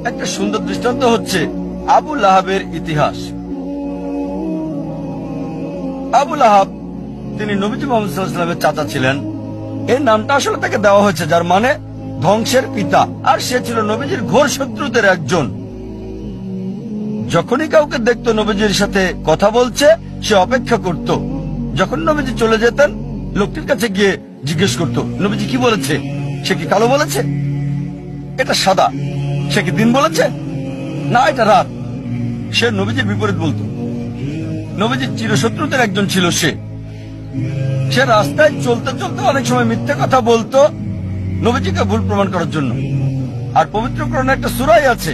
একটা সুন্দর দৃষ্টান্ত হচ্ছে আবু লাহাবের ইতিহাস। আবু লাহাব তিনি নবীজি মুহাম্মদ সাল্লাল্লাহু আলাইহি ওয়াসাল্লামের চাচা ছিলেন। এই নামটা আসলে তাকে দেওয়া হয়েছে যার মানে ধ্বংসের পিতা, আর সে ছিল নবীজির ঘোর শত্রুদের একজন। যখনই কাউকে দেখতো নবীজির সাথে কথা বলছে সে অপেক্ষা করত। যখন নবীজি চলে যেতেন লোকটির কাছে গিয়ে জিজ্ঞেস করত, নবীজি কি বলেছে? সে কি কালো বলেছে? এটা সাদা। সে কি দিন বলেছে? না, এটা রাত। সে নবীজির বিপরীত বলতো। নবীজির চিরশত্রুদের একজন ছিল সে। সে রাস্তায় চলতে চলতে অনেক সময় মিথ্যে কথা বলতো নবীজিকে ভুল প্রমাণ করার জন্য। আর পবিত্র কোরআনে একটা সূরাই আছে,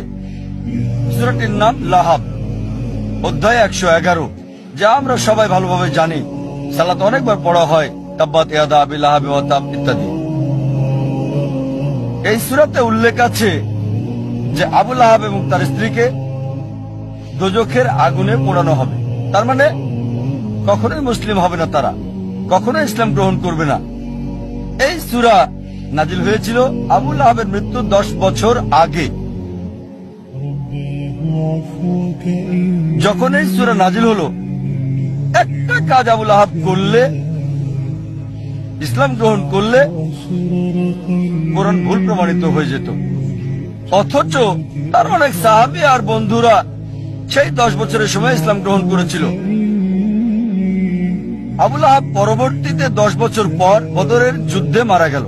সূরাটির নাম লাহাব, অধ্যায় 111, যা আমরা সবাই ভালোভাবে জানি। সালাত অনেকবার পড়া হয়, তাব্বাত ইয়াদা আবি লাহাব ওয়া তাব ইত্যাদি। এই সূরাতে উল্লেখ আছে যে আবু লাহাব এবং তার স্ত্রীকে দোজখের আগুনে পোড়ানো হবে। তার মানে কখনোই মুসলিম হবে না, তারা কখনোই ইসলাম গ্রহণ করবে না। এই সূরা নাজিল হয়েছিল আবু লাহাবের মৃত্যুর 10 বছর আগে। যখন এই সূরা নাজিল হলো, একটা কাজ আবু লাহাব করলে, ইসলাম গ্রহণ করলে কোরআন ভুল প্রমাণিত হয়ে যেত। অথচ তার অনেক সাহাবী আর বন্ধুরা সেই 10 বছরের সময় ইসলাম গ্রহণ করেছিল। আবু লাহাব পরবর্তীতে 10 বছর পর বদরের যুদ্ধে মারা গেল।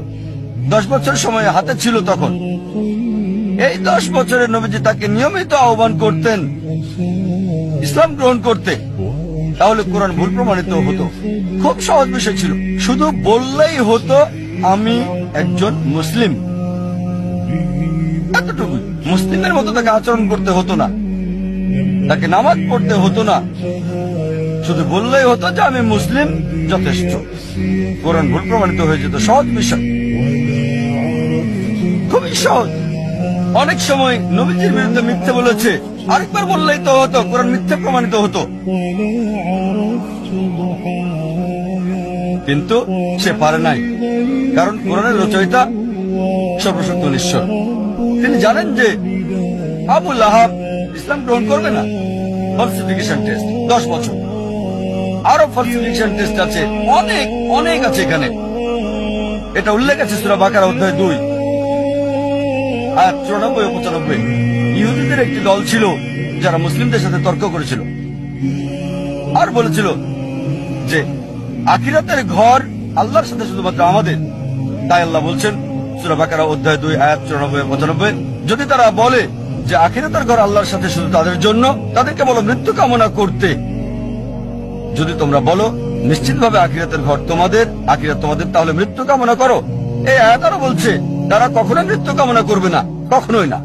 10 বছর সময় হাতে ছিল তখন। এই 10 বছরে নবীজি তাকে নিয়মিত আহ্বান করতেন ইসলাম গ্রহণ করতে, তাহলে কোরআন ভুল প্রমাণিত হতো। খুব সহজ বিষয় ছিল, শুধু বললেই হতো আমি একজন মুসলিম, এতটুকুই। মুসলিমের মতো তাকে আচরণ করতে হতো না, তাকে নামাজ পড়তে হতো না, শুধু বললেই হতো যে আমি মুসলিম, যথেষ্ট। কোরআন ভুল প্রমাণিত হয়ে যেত। সহজ বিষয়, খুবই সহজ। অনেক সময় নবীজির বিরুদ্ধে মিথ্যে বলেছে, আরেকবার বললেই তো হতো, কোরআন মিথ্যে প্রমাণিত হতো। কিন্তু সে পারে নাই, কারণ কোরআনের রচয়িতা সর্বশক্তিমান ঈশ্বর। তিনি জানেন যে আবু লাহাব ইসলাম গ্রহণ করবে না। ফলসিফিকেশন টেস্ট 10 বছর, আরো ফলসিফিকেশন টেস্ট আছে, অনেক অনেক আছে এখানে। এটা উল্লেখ আছে সূরা বাকারা অধ্যায় 2 আয়াত 94 ও 95। ইহুদিদের একটি দল ছিল যারা মুসলিমদের সাথে তর্ক করেছিল আর বলেছিল যে আখিরাতের ঘর আল্লাহর সাথে শুধুমাত্র আমাদের। তাই আল্লাহ বলছেন সূরা বাকারা অধ্যায় 2 আয়াত 94 ও 95, যদি তারা বলে যে আখিরাতের ঘর আল্লাহর সাথে শুধু তাদের জন্য, তাদেরকে বলো মৃত্যু কামনা করতে। যদি তোমরা বলো নিশ্চিতভাবে আখিরাতের ঘর তোমাদের, আখিরাত তোমাদের, তাহলে মৃত্যু কামনা করো। এই আয়াত আরো বলছে তারা কখনোই মৃত্যু কামনা করবে না, কখনোই না।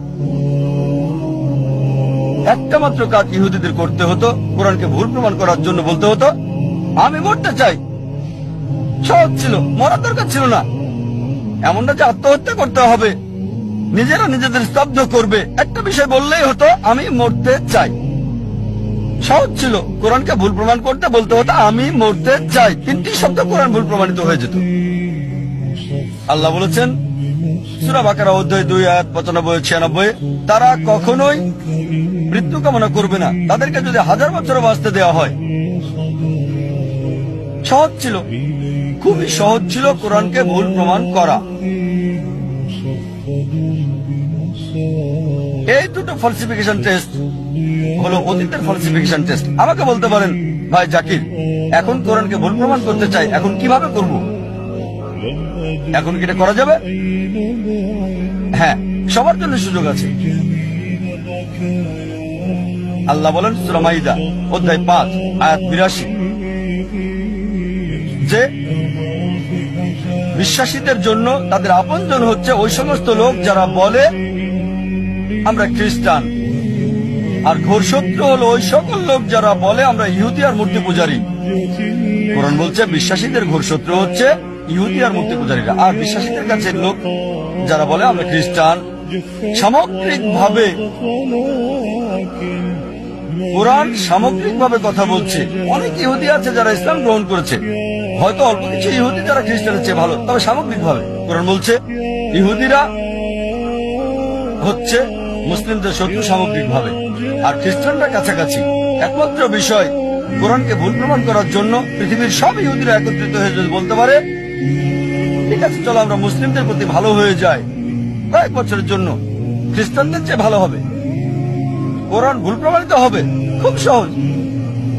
একটা মাত্র কাজ ইহুদিদের করতে হতো, কোরআনকে ভুল প্রমাণ করার জন্য বলতে হতো আমি মরতে চাই। সহজ ছিল, মরার দরকার ছিল না। এমন না যে আত্মহত্যা করতে হবে, নিজেরা নিজেদের স্তব্ধ করবে। একটা বিষয় বললেই হতো আমি মরতে চাই। সহজ ছিল। কোরআনকে ভুল প্রমাণ করতে বলতে হতো আমি মরতে চাই। 3টি শব্দ কোরআন ভুল প্রমাণিত হয়ে যেত। আল্লাহ বলেছেন সূরা বাকারা অধ্যায় 2 আয়াত 95 ও 96, তারা কখনোই মৃত্যু কামনা করবে না, তাদেরকে যদি 1000 বছরও বাঁচতে দেওয়া হয়। সহজ ছিল, খুবই সহজ ছিল কোরআনকে ভুল প্রমাণ করা। এই দুটো ফলসিফিকেশন টেস্ট হলো অতীতের ফলসিফিকেশন টেস্ট। আমাকে বলতে পারেন ভাই জাকির, এখন কোরআনকে ভুল প্রমাণ করতে চাই, এখন কিভাবে করব? এখন কি এটা করা যাবে? হ্যাঁ, সবার জন্য সুযোগ আছে। আল্লাহ বলেন সূরা মাইদা অধ্যায় 5 আয়াত 82 যে বিশ্বাসীদের জন্য তাদের আপনজন হচ্ছে ওই সমস্ত লোক যারা বলে আমরা খ্রিস্টান, আর ঘোর শত্রু হলো ওই সকল লোক যারা বলে আমরা ইহুদি আর মূর্তি পূজারী। কোরআন বলছে বিশ্বাসীদের ঘোর শত্রু হচ্ছে ইহুদি আর মূর্তি পূজারীরা, আর বিশ্বাসীদের কাছে লোক যারা বলে আমরা খ্রিস্টান। সামগ্রিকভাবে কোরআন সামগ্রিকভাবে কথা বলছে। অনেক ইহুদি আছে যারা ইসলাম গ্রহণ করেছে, হয়তো অল্প কিছু ইহুদি যারা খ্রিস্টানের চেয়ে ভালো, তবে সামগ্রিকভাবে কোরআন বলছে ইহুদিরা হচ্ছে মুসলিমদের শত্রু সামগ্রিকভাবে, আর খ্রিস্টানরা কাছাকাছি। একমাত্র বিষয়, কোরআনকে ভুল প্রমাণ করার জন্য পৃথিবীর সব ইহুদিরা একত্রিত হয়ে যদি বলতে পারে, ঠিক আছে চলো আমরা মুসলিমদের প্রতি ভালো হয়ে যাই কয়েক বছরের জন্য, খ্রিস্টানদের চেয়ে ভালো হবে, কোরআন ভুল প্রমাণিত হবে। খুব সহজ,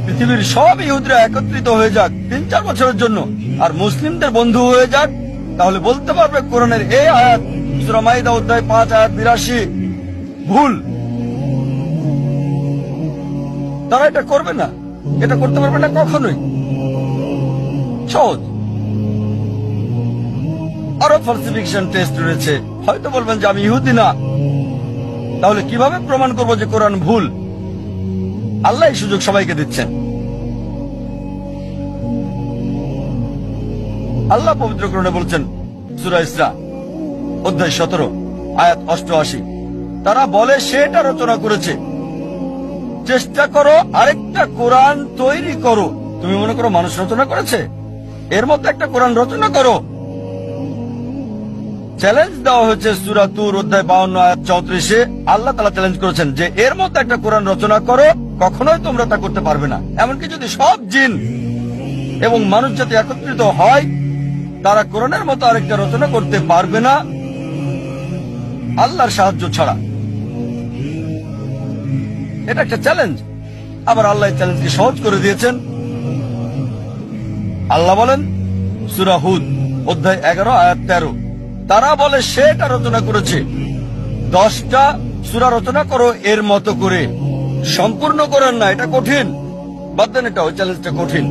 পৃথিবীর সব ইহুদিরা একত্রিত হয়ে যাক 3-4 বছরের জন্য, আর মুসলিমদের বন্ধু হয়ে যাক, তাহলে বলতে পারবে কোরআনের এই আয়াত সূরা মাইদা অধ্যায় 5 আয়াত 82 ভুল। তারা এটা করবে না, এটা করতে পারবে না কখনোই। সহজ। আরো ফালসিফিকেশন টেস্ট রয়েছে। হয়তো বলবেন যে আমি ইহুদি না, তাহলে কিভাবে প্রমাণ করব যে কোরআন ভুল? আল্লাহ এই সুযোগ সবাইকে দিচ্ছেন। আল্লাহ পবিত্র কোরআনে বলছেন সূরা ইসরা অধ্যায় 17 আয়াত 88, তারা বলে সে এটা রচনা করেছে। চেষ্টা করো আরেকটা কোরআন তৈরি করো। তুমি মনে করো মানুষ রচনা করেছে? এর মধ্যে একটা কোরআন রচনা করো। চ্যালেঞ্জ দেওয়া হয়েছে সূরা তুর অধ্যায় 52 আয়াত 34-এ। আল্লাহ তাআলা চ্যালেঞ্জ করেছেন যে এর মধ্যে একটা কোরআন রচনা করো। কখনোই তোমরা তা করতে পারবে না। এমনকি যদি সব জিন এবং মানুষ জাতি একত্রিত হয়, তারা কোরআনের মতো আরেকটা রচনা করতে পারবে না আল্লাহর সাহায্য ছাড়া। এটা একটা চ্যালেঞ্জ। আবার আল্লাহ এই চ্যালেঞ্জকে সহজ করে দিয়েছেন। আল্লাহ বলেন সূরা হুদ অধ্যায় 11 আয়াত 13, তারা বলে সে এটা রচনা করেছে। 10টা সূরা রচনা করো এর মতো করে। সম্পূর্ণ কোরআন না, এটা কঠিন। বাদ দেন এটা, ওই চ্যালেঞ্জটা কঠিন।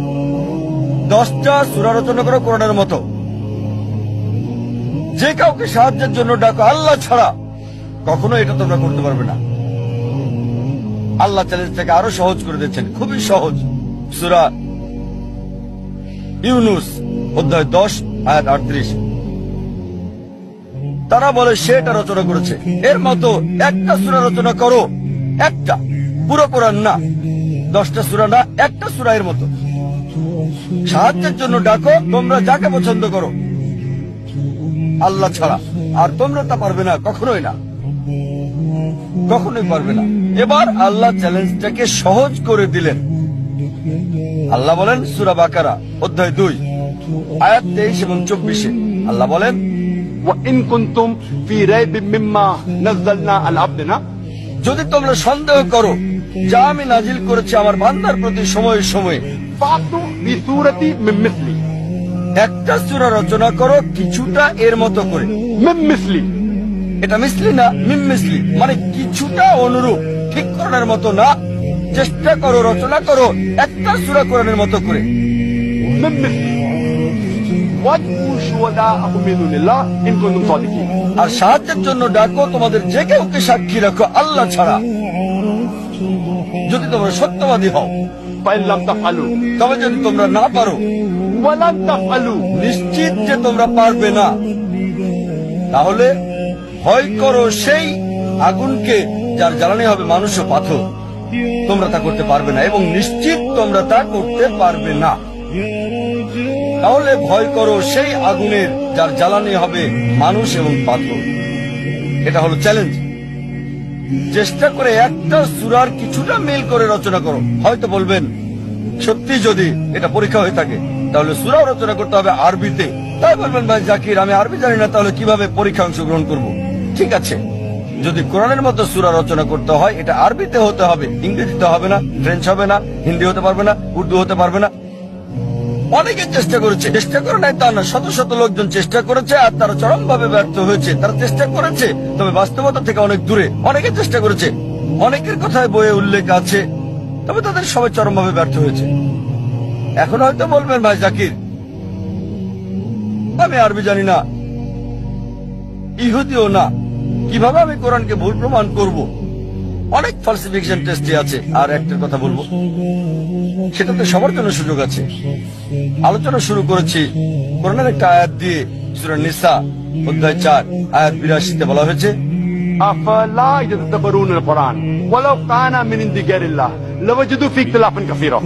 10টা সূরা রচনা করো কোরআনের মতো। যে কাউকে সাহায্যের জন্য ডাকো আল্লাহ ছাড়া, কখনো এটা তোমরা করতে পারবে না। আল্লাহ চ্যালেঞ্জটাকে আরো সহজ করে দিচ্ছেন, খুবই সহজ। সূরা ইউনুস অধ্যায় 10 আয়াত 38, তারা বলে সে এটা রচনা করেছে। এর মতো একটা সূরা রচনা করো, একটা, পুরো কোরআন না, 10টা সূরা না, একটা সূরা এর মতো। সাহায্যের জন্য ডাকো তোমরা যাকে পছন্দ করো আল্লাহ ছাড়া, আর তোমরা তা পারবে না, কখনোই না, কখনোই পারবে না। এবার আল্লাহ চ্যালেঞ্জটাকে সহজ করে দিলেন। আল্লাহ বলেন সূরা বাকারা অধ্যায় 2 আয়াত 23 এবং 24-এ, আল্লাহ বলেন وَإِن كُنتُمْ فِي رَيْبٍ مِّمَّا نَزَّلْنَا عَلَى عَبْدِنَا, যদি তোমরা সন্দেহ করো যা আমি নাজিল করেছি আমার বান্দার প্রতি সময়ে সময়ে, فَأْتُوا بِسُورَةٍ مِّن مِّثْلِهِ, একটা সূরা রচনা করো কিছুটা এর মতো করে। মিন মিসলি, এটা মিসলি না, মিম মিসলি, মানে কিছুটা অনুরূপ, ঠিক কোরআনের মতো না। চেষ্টা করো, রচনা করো একটা সূরা কোরআনের মতো করে। মিন মিসলি ওয়াদউ শুহাদাআকুম মিন দুনিল্লাহ ইন কুনতুম সাদিকিন, আর সাহায্যের জন্য ডাকো তোমাদের যে কেউকে সাক্ষী রাখো আল্লাহ ছাড়া, যদি তোমরা সত্যবাদী হও। ফাইন লাম তাফআলু, তবে যদি তোমরা না পারো, ওয়া লান তাফআলু, নিশ্চিত যে তোমরা পারবে না, তাহলে ভয় করো সেই আগুনকে যার জ্বালানি হবে মানুষ ও পাথর। তোমরা তা করতে পারবে না, এবং নিশ্চিত তোমরা তা করতে পারবে না। তাহলে ভয় করো সেই আগুনের যার জ্বালানি হবে মানুষ এবং পাথর। এটা হলো চ্যালেঞ্জ। চেষ্টা করে একটা সূরার কিছুটা মিল করে রচনা করো। হয়তো বলবেন সত্যি যদি এটা পরীক্ষা হয়ে থাকে তাহলে সূরাও রচনা করতে হবে আরবিতে। তাই বলবেন ভাই জাকির আমি আরবি জানি না, তাহলে কিভাবে পরীক্ষা অংশগ্রহণ করব? ঠিক আছে, যদি কোরআনের মতো সূরা রচনা করতে হয় এটা আরবিতে হতে হবে, ইংরেজিতে হবে না, ফ্রেঞ্চ হবে না, হিন্দি হতে পারবে না, উর্দু হতে পারবে না। অনেকে চেষ্টা করেছে, চেষ্টা করে নাই তা না, শত শত লোকজন চেষ্টা করেছে আর তারা চরমভাবে ব্যর্থ হয়েছে। তারা চেষ্টা করেছে তবে বাস্তবতা থেকে অনেক দূরে। অনেকে চেষ্টা করেছে, অনেকের কথায় বইয়ে উল্লেখ আছে, তবে তাদের সবাই চরমভাবে ব্যর্থ হয়েছে। এখন হয়তো বলবেন ভাই জাকির আমি আরবি জানি না, ইহুদিও না, কিভাবে আমি কোরআনকে ভুল প্রমাণ করব? অনেক ফালসিফিকেশন টেস্টে আছে। আর একটা কথা বলবো, সেটাতে সবার জন্য সুযোগ আছে। আলোচনা শুরু করেছি কোরআনের একটা আয়াত দিয়ে। সূরা নিসা অধ্যায় 4 আয়াত 82-তে বলা হয়েছে আফালা ইয়াতাদাব্বারুনাল কুরআন ওয়ালাউ কানা মিন ইনদি গায়রিল্লাহ লাওয়াজাদু ফি ইখতিলাফান কাসীরা,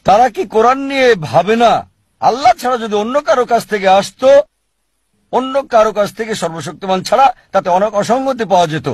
তারা কি কোরআন নিয়ে ভাবে না আল্লাহ ছাড়া যদি অন্য কারো কাছ থেকে আসতো, অন্য কারো কাছ থেকে সর্বশক্তিমান ছাড়া, তাতে অনেক অসঙ্গতি পাওয়া যেত।